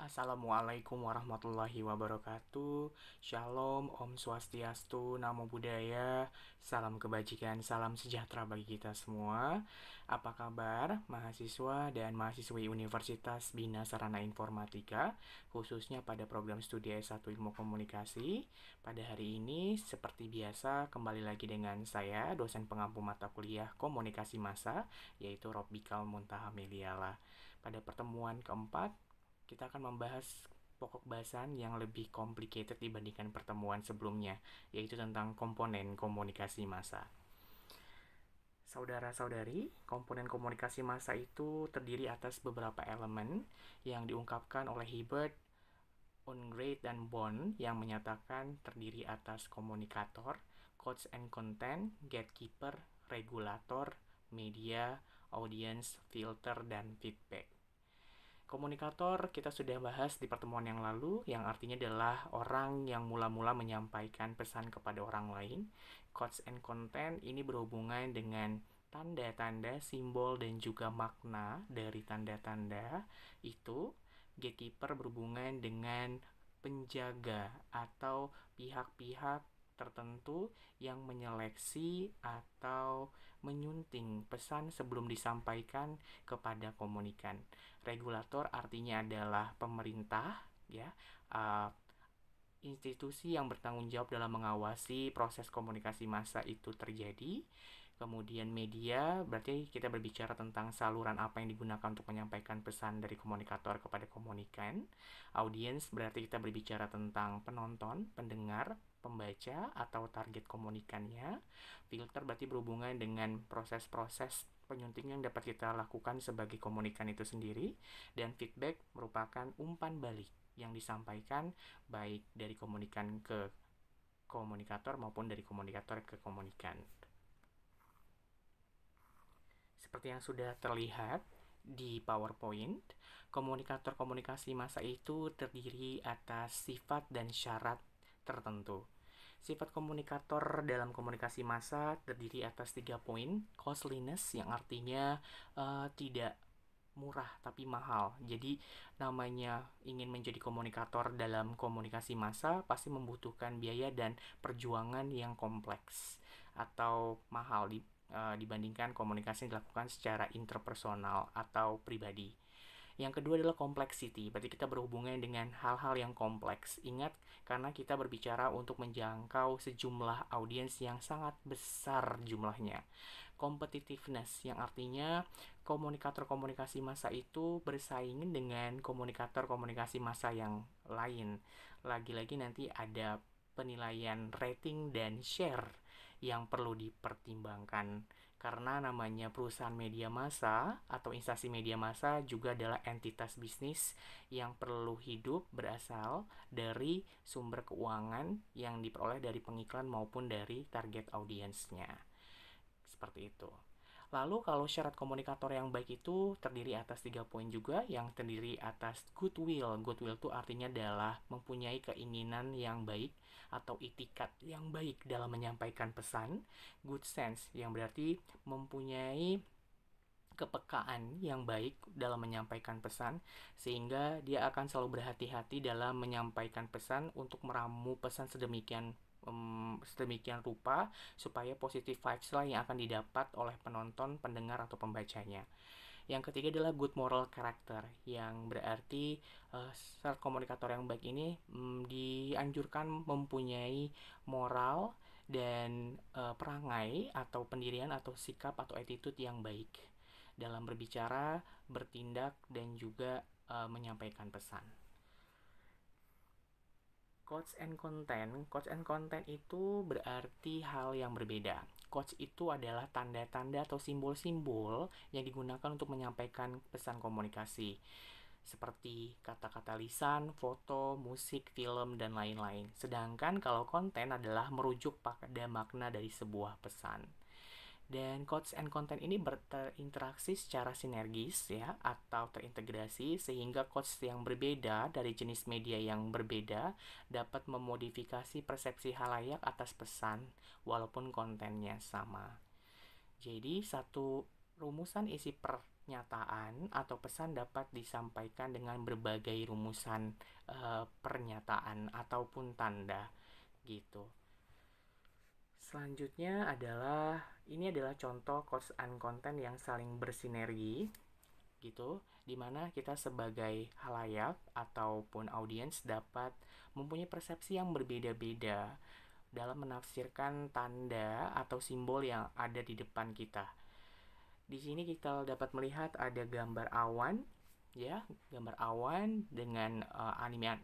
Assalamualaikum warahmatullahi wabarakatuh. Shalom, Om Swastiastu, Namo Buddhaya. Salam kebajikan, salam sejahtera bagi kita semua. Apa kabar mahasiswa dan mahasiswi Universitas Bina Sarana Informatika, khususnya pada program studi S1 Ilmu Komunikasi? Pada hari ini, seperti biasa, kembali lagi dengan saya, dosen pengampu mata kuliah Komunikasi Massa, yaitu Robbikal Muntaha Meliala. Pada pertemuan keempat, kita akan membahas pokok bahasan yang lebih complicated dibandingkan pertemuan sebelumnya, yaitu tentang komponen komunikasi massa. Saudara-saudari, komponen komunikasi massa itu terdiri atas beberapa elemen yang diungkapkan oleh Hibbert, Ungrade, dan Bond yang menyatakan terdiri atas komunikator, cause and content, gatekeeper, regulator, media, audience, filter, dan feedback. Komunikator kita sudah bahas di pertemuan yang lalu, yang artinya adalah orang yang mula-mula menyampaikan pesan kepada orang lain. Cause and content ini berhubungan dengan tanda-tanda, simbol, dan juga makna dari tanda-tanda itu. Gatekeeper berhubungan dengan penjaga atau pihak-pihak tertentu yang menyeleksi atau menyunting pesan sebelum disampaikan kepada komunikan. Regulator artinya adalah pemerintah, ya, institusi yang bertanggung jawab dalam mengawasi proses komunikasi massa itu terjadi. Kemudian media, berarti kita berbicara tentang saluran apa yang digunakan untuk menyampaikan pesan dari komunikator kepada komunikan. Audience, berarti kita berbicara tentang penonton, pendengar, pembaca, atau target komunikannya. Filter berarti berhubungan dengan proses-proses penyunting yang dapat kita lakukan sebagai komunikan itu sendiri. Dan feedback merupakan umpan balik yang disampaikan baik dari komunikan ke komunikator maupun dari komunikator ke komunikan. Seperti yang sudah terlihat di PowerPoint, komunikator komunikasi massa itu terdiri atas sifat dan syarat tertentu. Sifat komunikator dalam komunikasi massa terdiri atas 3 poin. Costliness, yang artinya tidak murah tapi mahal. Jadi namanya ingin menjadi komunikator dalam komunikasi massa pasti membutuhkan biaya dan perjuangan yang kompleks atau mahal dibandingkan komunikasi yang dilakukan secara interpersonal atau pribadi. Yang kedua adalah complexity, berarti kita berhubungan dengan hal-hal yang kompleks. Ingat, karena kita berbicara untuk menjangkau sejumlah audiens yang sangat besar jumlahnya. Competitiveness, yang artinya komunikator komunikasi massa itu bersaing dengan komunikator komunikasi massa yang lain. Lagi-lagi nanti ada penilaian rating dan share yang perlu dipertimbangkan. Karena namanya perusahaan media massa atau instansi media massa juga adalah entitas bisnis yang perlu hidup berasal dari sumber keuangan yang diperoleh dari pengiklan maupun dari target audiensnya. Seperti itu. Lalu kalau syarat komunikator yang baik itu terdiri atas 3 poin juga, yang terdiri atas goodwill. Goodwill itu artinya adalah mempunyai keinginan yang baik atau itikat yang baik dalam menyampaikan pesan. Good sense, yang berarti mempunyai kepekaan yang baik dalam menyampaikan pesan, sehingga dia akan selalu berhati-hati dalam menyampaikan pesan untuk meramu pesan sedemikian rupa supaya positive vibes lah yang akan didapat oleh penonton, pendengar, atau pembacanya. Yang ketiga adalah good moral character, yang berarti syarat komunikator yang baik ini dianjurkan mempunyai moral dan perangai atau pendirian atau sikap atau attitude yang baik dalam berbicara, bertindak, dan juga menyampaikan pesan. Quotes and content itu berarti hal yang berbeda. Quotes itu adalah tanda-tanda atau simbol-simbol yang digunakan untuk menyampaikan pesan komunikasi, seperti kata-kata lisan, foto, musik, film, dan lain-lain. Sedangkan kalau konten adalah merujuk pada makna dari sebuah pesan. Dan quotes and content ini berinteraksi secara sinergis ya, atau terintegrasi, sehingga quotes yang berbeda dari jenis media yang berbeda dapat memodifikasi persepsi halayak atas pesan walaupun kontennya sama. Jadi satu rumusan isi pernyataan atau pesan dapat disampaikan dengan berbagai rumusan pernyataan ataupun tanda gitu. Selanjutnya adalah ini adalah contoh quotes and content yang saling bersinergi gitu, dimana kita sebagai halayak ataupun audiens dapat mempunyai persepsi yang berbeda-beda dalam menafsirkan tanda atau simbol yang ada di depan kita. Di sini kita dapat melihat ada gambar awan, ya, gambar awan dengan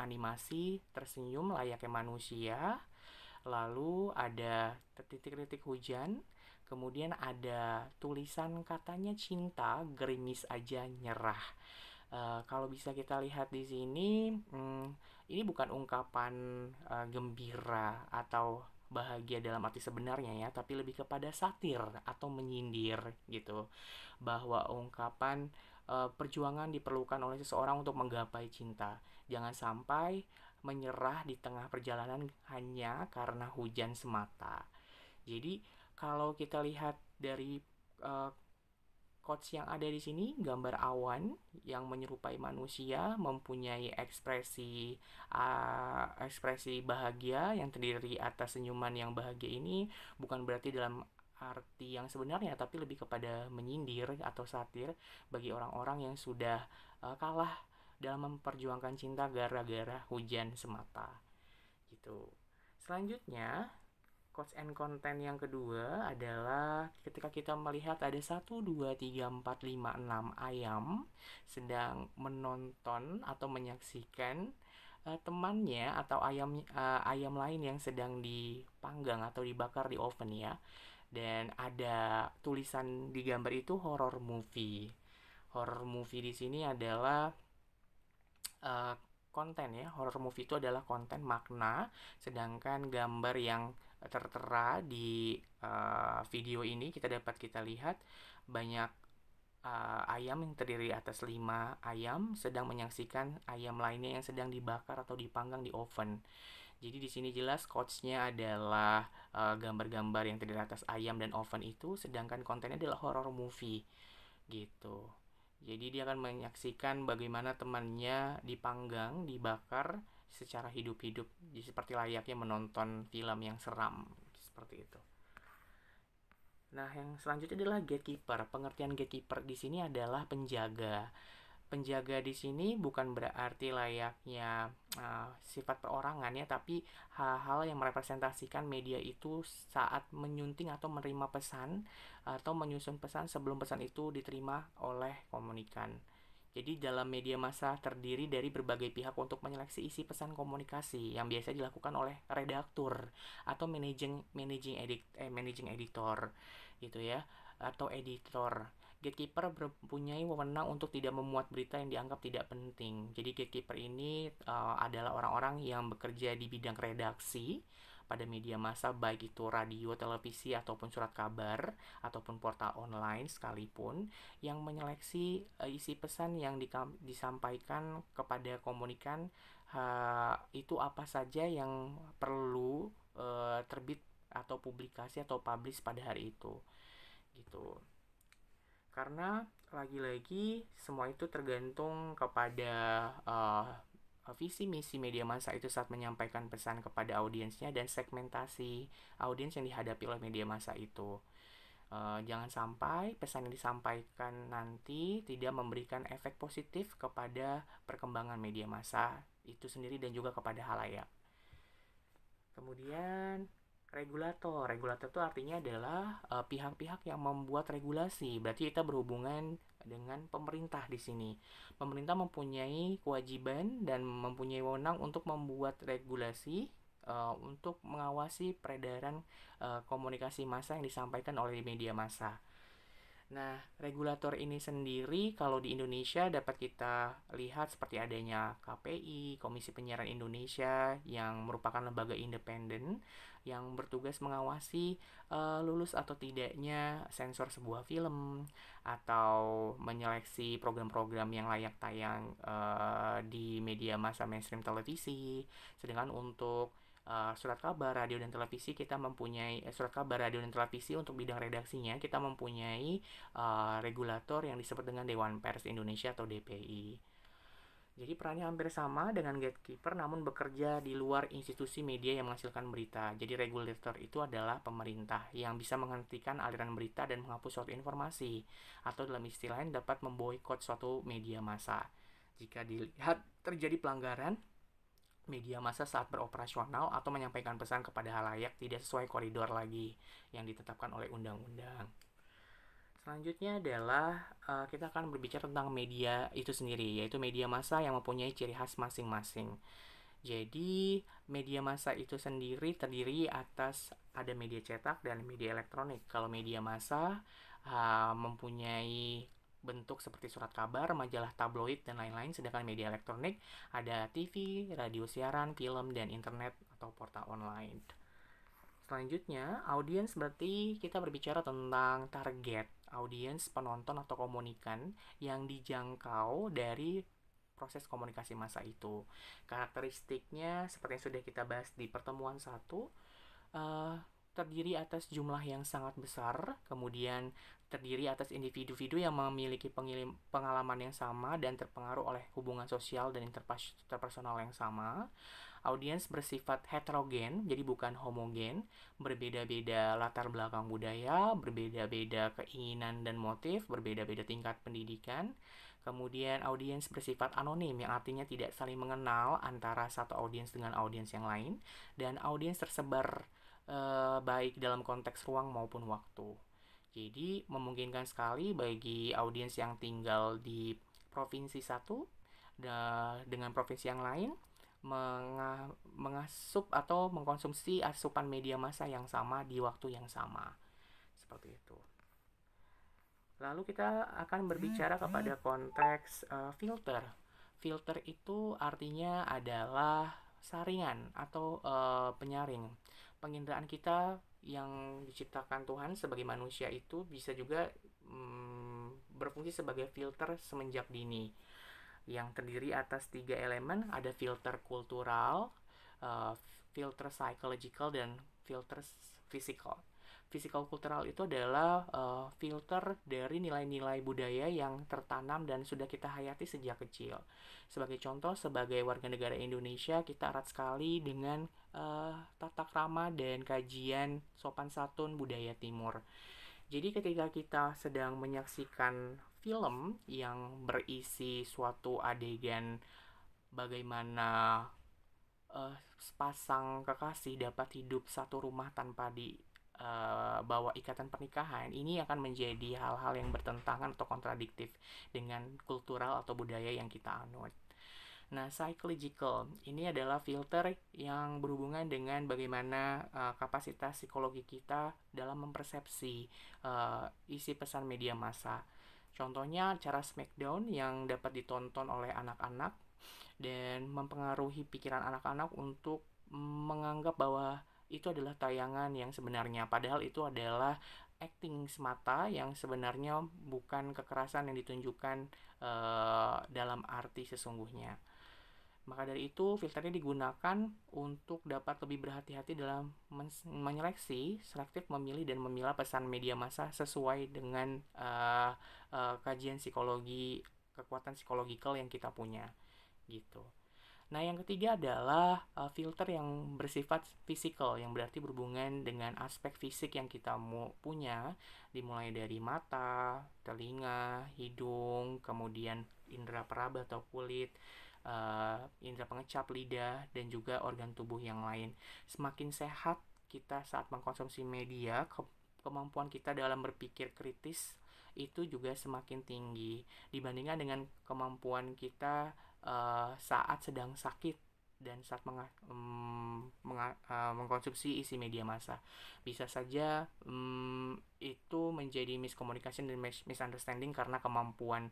animasi tersenyum layaknya manusia. Lalu ada titik-titik hujan, kemudian ada tulisan katanya cinta, gerimis aja nyerah. Kalau bisa kita lihat di sini, ini bukan ungkapan gembira atau bahagia dalam arti sebenarnya ya, tapi lebih kepada satir atau menyindir gitu, bahwa ungkapan perjuangan diperlukan oleh seseorang untuk menggapai cinta. Jangan sampai menyerah di tengah perjalanan hanya karena hujan semata. Jadi kalau kita lihat dari uh, quotes yang ada di sini, gambar awan yang menyerupai manusia mempunyai ekspresi bahagia yang terdiri atas senyuman yang bahagia ini bukan berarti dalam arti yang sebenarnya, tapi lebih kepada menyindir atau satir bagi orang-orang yang sudah kalah dalam memperjuangkan cinta gara-gara hujan semata gitu. Selanjutnya, quotes and content yang kedua adalah ketika kita melihat ada 1, 2, 3, 4, 5, 6 ayam sedang menonton atau menyaksikan temannya atau ayam lain yang sedang dipanggang atau dibakar di oven ya. Dan ada tulisan di gambar itu horror movie. Horror movie di sini adalah uh, konten ya. Horror movie itu adalah konten makna, sedangkan gambar yang tertera di video ini kita lihat banyak ayam yang terdiri atas 5 ayam sedang menyaksikan ayam lainnya yang sedang dibakar atau dipanggang di oven. Jadi di sini jelas quotes-nya adalah gambar-gambar yang terdiri atas ayam dan oven itu, sedangkan kontennya adalah horror movie gitu. Jadi dia akan menyaksikan bagaimana temannya dipanggang, dibakar secara hidup-hidup, seperti layaknya menonton film yang seram, seperti itu. Nah, yang selanjutnya adalah gatekeeper. Pengertian gatekeeper di sini adalah penjaga. Penjaga di sini bukan berarti layaknya sifat perorangan ya, tapi hal-hal yang merepresentasikan media itu saat menyunting atau menerima pesan atau menyusun pesan sebelum pesan itu diterima oleh komunikan. Jadi dalam media massa terdiri dari berbagai pihak untuk menyeleksi isi pesan komunikasi yang biasa dilakukan oleh redaktur atau managing editor gitu ya, atau editor. Gatekeeper mempunyai wewenang untuk tidak memuat berita yang dianggap tidak penting. Jadi gatekeeper ini adalah orang-orang yang bekerja di bidang redaksi pada media massa, baik itu radio, televisi, ataupun surat kabar, ataupun portal online sekalipun, yang menyeleksi isi pesan yang disampaikan kepada komunikan, itu apa saja yang perlu terbit atau publikasi atau publish pada hari itu gitu. Karena lagi-lagi semua itu tergantung kepada visi misi media massa itu saat menyampaikan pesan kepada audiensnya dan segmentasi audiens yang dihadapi oleh media massa itu. Jangan sampai pesan yang disampaikan nanti tidak memberikan efek positif kepada perkembangan media massa itu sendiri dan juga kepada halayak. Kemudian regulator. Regulator itu artinya adalah pihak-pihak yang membuat regulasi. Berarti kita berhubungan dengan pemerintah di sini. Pemerintah mempunyai kewajiban dan mempunyai wewenang untuk membuat regulasi untuk mengawasi peredaran komunikasi massa yang disampaikan oleh media massa. Nah, regulator ini sendiri kalau di Indonesia dapat kita lihat seperti adanya KPI, Komisi Penyiaran Indonesia, yang merupakan lembaga independen yang bertugas mengawasi lulus atau tidaknya sensor sebuah film atau menyeleksi program-program yang layak tayang di media massa mainstream televisi. Sedangkan untuk surat kabar, radio dan televisi kita mempunyai surat kabar, radio dan televisi untuk bidang redaksinya kita mempunyai regulator yang disebut dengan Dewan Pers Indonesia atau DPI. Jadi perannya hampir sama dengan gatekeeper namun bekerja di luar institusi media yang menghasilkan berita. Jadi regulator itu adalah pemerintah yang bisa menghentikan aliran berita dan menghapus suatu informasi atau dalam istilah lain dapat memboikot suatu media massa. Jika dilihat terjadi pelanggaran media massa saat beroperasional atau menyampaikan pesan kepada halayak tidak sesuai koridor lagi yang ditetapkan oleh undang-undang. Selanjutnya adalah kita akan berbicara tentang media itu sendiri, yaitu media massa yang mempunyai ciri khas masing-masing. Jadi, media massa itu sendiri terdiri atas ada media cetak dan media elektronik. Kalau media massa mempunyai bentuk seperti surat kabar, majalah tabloid, dan lain-lain, sedangkan media elektronik ada TV, radio siaran, film, dan internet atau portal online. Selanjutnya, audiens berarti kita berbicara tentang target audiens penonton atau komunikan yang dijangkau dari proses komunikasi massa itu. Karakteristiknya seperti yang sudah kita bahas di pertemuan 1, terdiri atas jumlah yang sangat besar, kemudian terdiri atas individu-individu yang memiliki pengalaman yang sama dan terpengaruh oleh hubungan sosial dan interpersonal yang sama. Audiens bersifat heterogen, jadi bukan homogen, berbeda-beda latar belakang budaya, berbeda-beda keinginan dan motif, berbeda-beda tingkat pendidikan. Kemudian audiens bersifat anonim, yang artinya tidak saling mengenal antara satu audiens dengan audiens yang lain, dan audiens tersebar baik dalam konteks ruang maupun waktu. Jadi memungkinkan sekali bagi audiens yang tinggal di provinsi satu dengan provinsi yang lain mengasup atau mengkonsumsi asupan media massa yang sama di waktu yang sama. Seperti itu. Lalu kita akan berbicara kepada konteks filter. Filter itu artinya adalah saringan atau penyaring. Penginderaan kita yang diciptakan Tuhan sebagai manusia itu bisa juga berfungsi sebagai filter semenjak dini, yang terdiri atas 3 elemen, ada filter kultural, filter psychological, dan filter physical. Physical kultural itu adalah filter dari nilai-nilai budaya yang tertanam dan sudah kita hayati sejak kecil. Sebagai contoh, sebagai warga negara Indonesia, kita erat sekali dengan tata krama dan kajian sopan santun budaya timur. Jadi ketika kita sedang menyaksikan film yang berisi suatu adegan bagaimana sepasang kekasih dapat hidup satu rumah tanpa bawa ikatan pernikahan, ini akan menjadi hal-hal yang bertentangan atau kontradiktif dengan kultural atau budaya yang kita anut. Nah, psychological ini adalah filter yang berhubungan dengan bagaimana kapasitas psikologi kita dalam mempersepsi isi pesan media massa. Contohnya acara Smackdown yang dapat ditonton oleh anak-anak dan mempengaruhi pikiran anak-anak untuk menganggap bahwa itu adalah tayangan yang sebenarnya, padahal itu adalah acting semata yang sebenarnya bukan kekerasan yang ditunjukkan dalam arti sesungguhnya. Maka dari itu, filternya digunakan untuk dapat lebih berhati-hati dalam menyeleksi, selektif memilih dan memilah pesan media massa sesuai dengan kajian psikologi, kekuatan psikologikal yang kita punya, gitu. Nah, yang ketiga adalah filter yang bersifat fisikal, yang berarti berhubungan dengan aspek fisik yang kita punya, dimulai dari mata, telinga, hidung, kemudian indera peraba atau kulit, indera pengecap, lidah, dan juga organ tubuh yang lain. Semakin sehat kita saat mengkonsumsi media, kemampuan kita dalam berpikir kritis itu juga semakin tinggi dibandingkan dengan kemampuan kita saat sedang sakit dan saat mengkonsumsi isi media massa. Bisa saja itu menjadi miscommunication dan misunderstanding karena kemampuan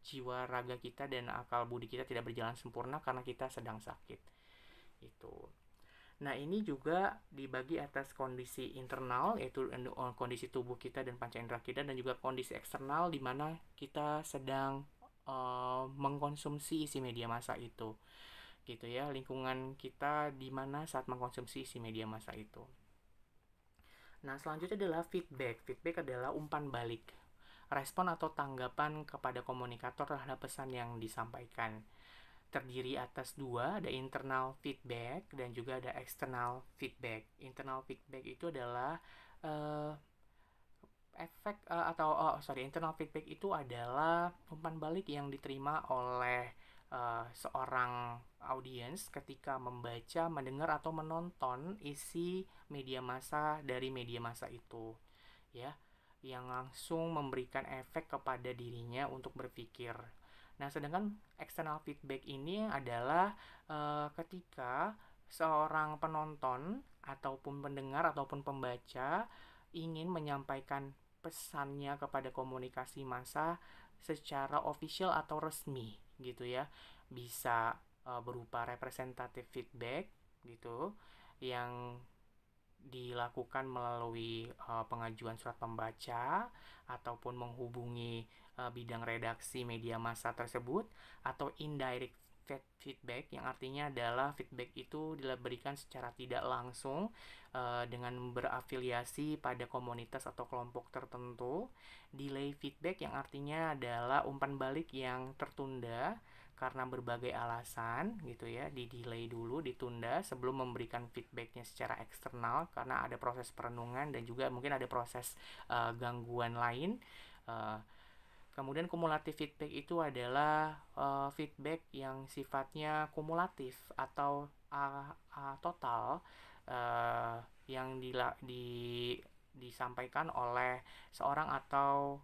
jiwa raga kita dan akal budi kita tidak berjalan sempurna karena kita sedang sakit. Itu. Nah, ini juga dibagi atas kondisi internal, yaitu kondisi tubuh kita dan panca indera kita, dan juga kondisi eksternal di mana kita sedang mengkonsumsi isi media massa itu. gitu ya, lingkungan kita di mana saat mengkonsumsi isi media massa itu. Nah, selanjutnya adalah feedback. Feedback adalah umpan balik, respon atau tanggapan kepada komunikator terhadap pesan yang disampaikan. Terdiri atas dua, ada internal feedback dan juga ada external feedback. Internal feedback itu adalah uh, internal feedback itu adalah umpan balik yang diterima oleh seorang audiens ketika membaca, mendengar atau menonton isi media massa dari media massa itu, ya, yang langsung memberikan efek kepada dirinya untuk berpikir. Nah, sedangkan external feedback ini adalah ketika seorang penonton ataupun pendengar ataupun pembaca ingin menyampaikan pesannya kepada komunikasi massa secara official atau resmi gitu ya. Bisa berupa representative feedback gitu yang dilakukan melalui pengajuan surat pembaca ataupun menghubungi bidang redaksi media massa tersebut, atau indirect feedback yang artinya adalah feedback itu diberikan secara tidak langsung dengan berafiliasi pada komunitas atau kelompok tertentu. Delay feedback yang artinya adalah umpan balik yang tertunda karena berbagai alasan gitu ya, di delay dulu, ditunda sebelum memberikan feedbacknya secara eksternal karena ada proses perenungan dan juga mungkin ada proses gangguan lain. uh, Kemudian kumulatif feedback itu adalah feedback yang sifatnya kumulatif atau total, yang disampaikan oleh seorang atau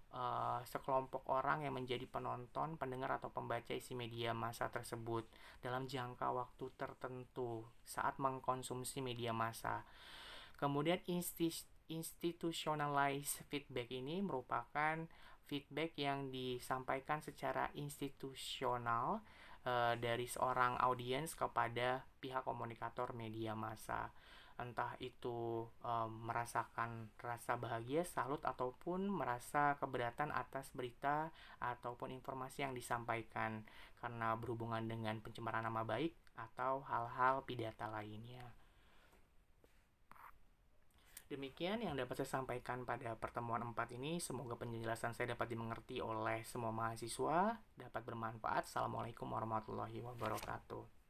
sekelompok orang yang menjadi penonton, pendengar atau pembaca isi media massa tersebut dalam jangka waktu tertentu saat mengkonsumsi media massa. Kemudian institutionalized feedback ini merupakan feedback yang disampaikan secara institusional dari seorang audiens kepada pihak komunikator media massa. Entah itu merasakan rasa bahagia, salut, ataupun merasa keberatan atas berita ataupun informasi yang disampaikan karena berhubungan dengan pencemaran nama baik atau hal-hal pidata lainnya. Demikian yang dapat saya sampaikan pada pertemuan 4 ini. Semoga penjelasan saya dapat dimengerti oleh semua mahasiswa, dapat bermanfaat. Assalamualaikum warahmatullahi wabarakatuh.